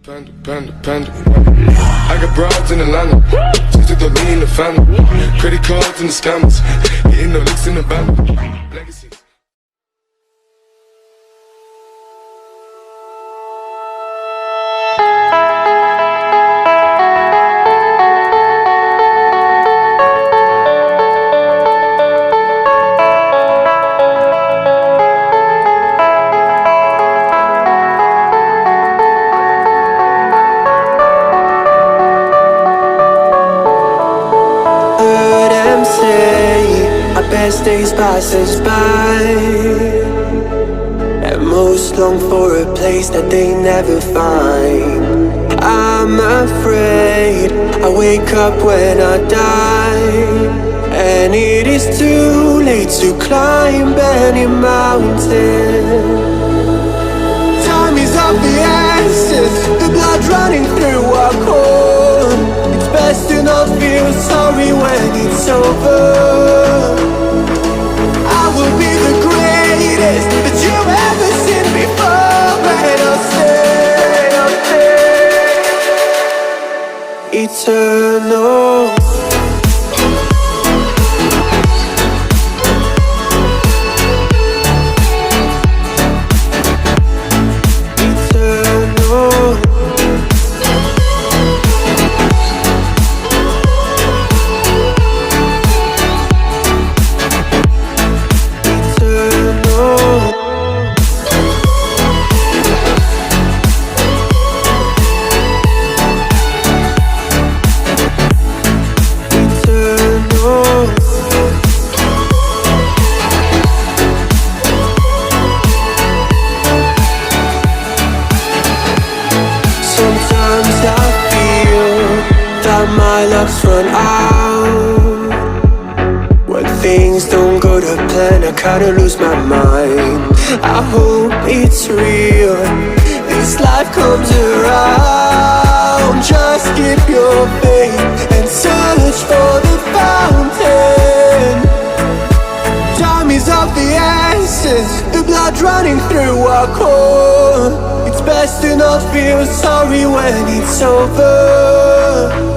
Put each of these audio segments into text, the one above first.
Panda. I got broads in Atlanta, just to throw me in the family. Credit cards and the scammers, getting no licks in the band. Legacies. Best days passes by, and most long for a place that they never find. I'm afraid I wake up when I die, and it is too late to climb any mountain. Time is of the essence, the blood running through our core. It's best to not feel sorry when it's over. I will be the greatest that you've ever seen before, and I'll stay eternal. My luck's run out. When things don't go to plan, I kinda lose my mind. I hope it's real, this life comes around. Just keep your faith and search for the fountain. Time is of the essence, the blood running through our core. It's best to not feel sorry when it's over.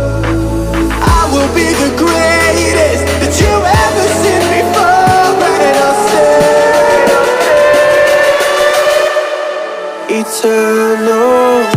Will be the greatest that you've ever seen before, and I'll stay eternal.